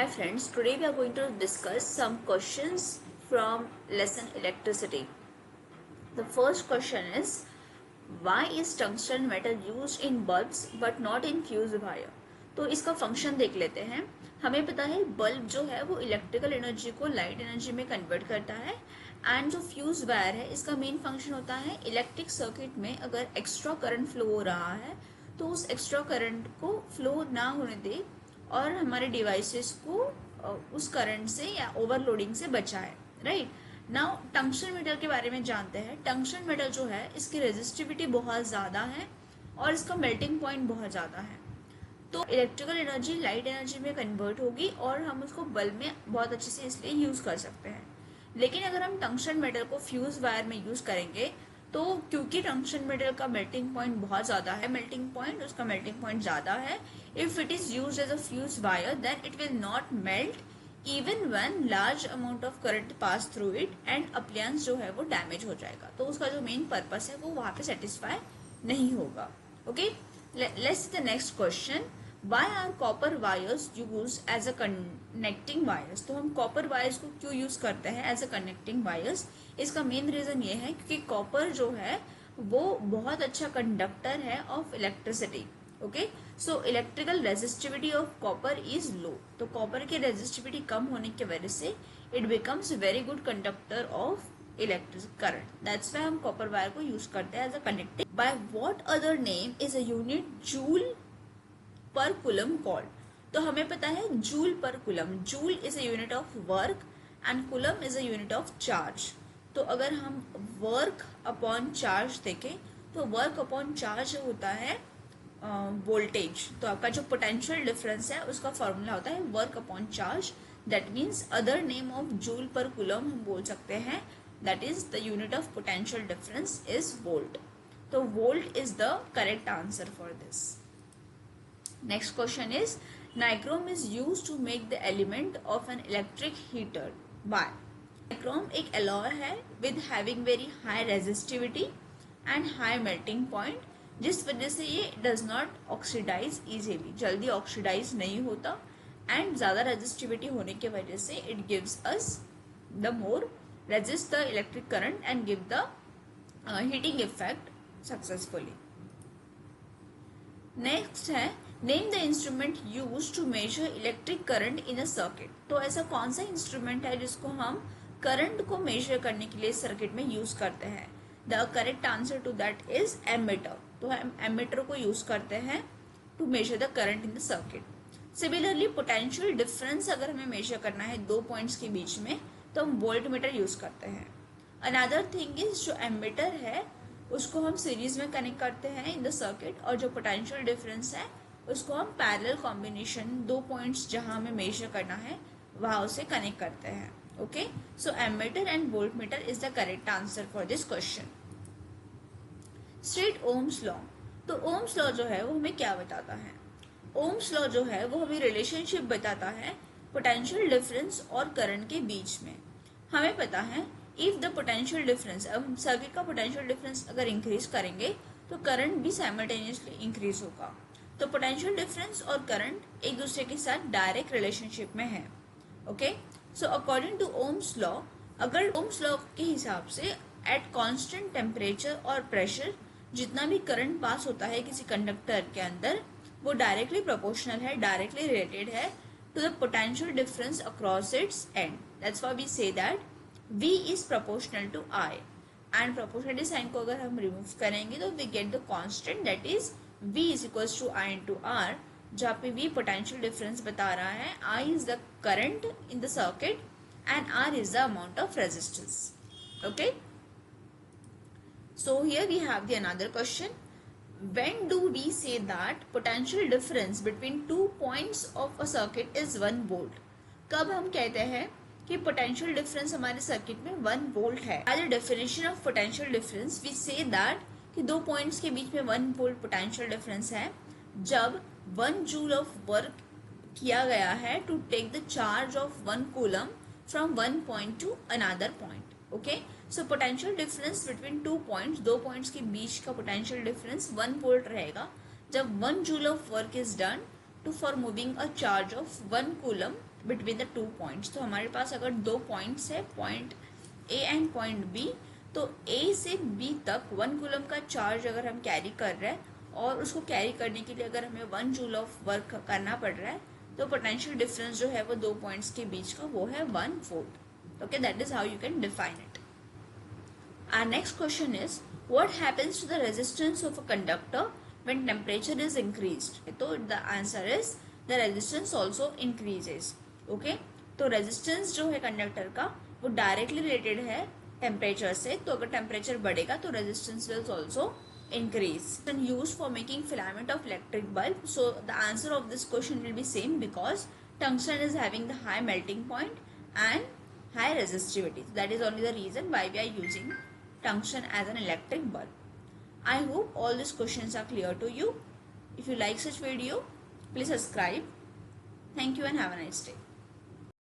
Hi friends, today we are going to discuss some questions from lesson electricity. The first question is, why is tungsten metal used in bulbs but not in fuse wire? तो इसका function देख लेते हैं. हमें पता है bulb जो है वो इलेक्ट्रिकल एनर्जी को लाइट एनर्जी में कन्वर्ट करता है एंड जो फ्यूज वायर है इसका मेन फंक्शन होता है इलेक्ट्रिक सर्किट में अगर एक्स्ट्रा करंट फ्लो हो रहा है तो उस एक्स्ट्रा करंट को फ्लो ना होने दे और हमारे डिवाइसेस को उस करंट से या ओवरलोडिंग से बचाए. राइट नाउ टंक्शन मेटल के बारे में जानते हैं. टंक्शन मेटल जो है इसकी रेजिस्टिविटी बहुत ज़्यादा है और इसका मेल्टिंग पॉइंट बहुत ज़्यादा है. तो इलेक्ट्रिकल एनर्जी लाइट एनर्जी में कन्वर्ट होगी और हम उसको बल्ब में बहुत अच्छे से इसलिए यूज़ कर सकते हैं. लेकिन अगर हम टंक्शन मेटल को फ्यूज वायर में यूज़ करेंगे तो क्योंकि टंक्शन मेटल का मेल्टिंग पॉइंट बहुत ज़्यादा है, उसका मेल्टिंग पॉइंट ज़्यादा है, if it is use as a fuse wire then it will not melt even one large amount of current pass through it and appliance जो है वो डैमेज हो जाएगा. तो उसका जो मेन पर्पस है वो वहाँ पे सेटिस्फाई नहीं होगा. Okay, let's the next question. Why are copper wires used as a connecting wires? तो हम कॉपर वायर्स को क्यों यूज करते हैं एज अ कनेक्टिंग वायर्स? इसका मेन रीजन ये है क्योंकि कॉपर जो है वो बहुत अच्छा कंडक्टर है of electricity. Okay, so electrical resistivity of copper is low. तो कॉपर की रेजिस्टिविटी कम होने की वजह से it becomes very good conductor of electric current. That's why हम कॉपर वायर को यूज करते हैं as a connecting. By what other name is a unit joule पर कुलम कॉल्ड? तो हमें पता है जूल पर coulomb. Joule is a unit of work and coulomb is a unit of charge. तो अगर हम वर्क अपॉन चार्ज देखें तो वर्क अपॉन चार्ज होता है वोल्टेज. तो आपका जो पोटेंशियल डिफरेंस है उसका फॉर्मूला होता है work upon charge. That means other name of joule पर कुलम हम बोल सकते हैं. That is the unit of potential difference is volt. तो volt is the correct answer for this. Next question is, nichrome is used to make the element of an electric heater. Why? Nichrome एक alloy है with having very high resistivity and high melting point, जिस वजह से ये does not oxidize easily, जल्दी oxidize नहीं होता and ज़्यादा resistivity होने की वजह से it gives us the more resist the electric current and give the heating effect successfully. Next है, name the instrument use to measure electric current in a circuit. तो ऐसा कौन सा इंस्ट्रूमेंट है जिसको हम करंट को मेजर करने के लिए सर्किट में यूज करते हैं? The correct answer to that is ammeter. तो हम एमीटर को यूज करते हैं to measure the current in the circuit. Similarly potential difference अगर हमें मेजर करना है दो पॉइंट्स के बीच में तो हम वोल्ट मीटर यूज करते हैं. अनदर थिंग इज जो एमीटर है उसको हम सीरीज में कनेक्ट करते हैं इन द सर्किट और जो पोटेंशियल डिफरेंस है उसको हम पैरेलल कॉम्बिनेशन दो पॉइंट्स जहां हमें मेजर करना है वहां उसे कनेक्ट करते हैं. Okay, so ammeter and volt meter is the correct answer for this question. State Ohm's law. तो ओम्स लॉ जो है वो हमें क्या बताता है? ओम्स लॉ जो है वो हमें रिलेशनशिप बताता है पोटेंशियल डिफरेंस और करंट के बीच में. हमें पता है इफ द पोटेंशियल डिफरेंस, अब हम सर्किट का पोटेंशियल डिफरेंस अगर इंक्रीज करेंगे तो करंट भी साइमल्टेनियसली इंक्रीज होगा. तो पोटेंशियल डिफरेंस और करंट एक दूसरे के साथ डायरेक्ट रिलेशनशिप में है. Okay, so according to Ohm's law, अगर ओम्स लॉ के हिसाब से एट कांस्टेंट टेम्परेचर और प्रेशर जितना भी करंट पास होता है किसी कंडक्टर के अंदर वो डायरेक्टली प्रोपोर्शनल है, डायरेक्टली रिलेटेड है to the potential difference across its end. That's why we say that V is proportional to I. And proportionality sign को अगर हम रिमूव करेंगे तो we get the constant that is V is equals to I into R, जहाँ पे V potential difference बता रहा है, I is the current in the circuit and R is the amount of resistance. Okay, so here we have the another question. When do we say that potential difference between 2 points of a circuit is 1 volt? कब हम कहते हैं कि potential difference हमारे circuit में 1 volt है? As a definition of potential difference we say that कि दो पॉइंट्स के बीच में 1 वोल्ट पोटेंशियल डिफरेंस है जब 1 जूल ऑफ वर्क किया गया है to take the charge of 1 coulomb from 1 point to another point. Okay, so potential difference between 2 points, दो पॉइंट्स के बीच का पोटेंशियल डिफरेंस 1 वोल्ट रहेगा जब 1 joule of work is done to for moving a charge of 1 coulomb between the two points. तो हमारे पास अगर दो पॉइंट्स है, point A and point B, तो ए से बी तक 1 कूलम का चार्ज अगर हम कैरी कर रहे हैं और उसको कैरी करने के लिए अगर हमें 1 जूल ऑफ वर्क करना पड़ रहा है, तो पोटेंशियल डिफरेंस जो है वो दो पॉइंट्स के बीच का वो है 1 volt. Okay, that is how you can define it. Our next question is, what happens to the resistance of a conductor when temperature is increased? तो the answer is the resistance also increases. Okay, तो resistance जो है conductor का वो directly related है temperature से। तो अगर टेम्परेचर बढ़ेगा तो resistance will also increase. And used for making filament of electric bulb. So the answer of this question will be same because tungsten is having the high melting point and high resistivity. That is only the reason why we are using tungsten as an electric bulb. I hope all these questions are clear to you. If you like such video, please subscribe. Thank you and have a nice day.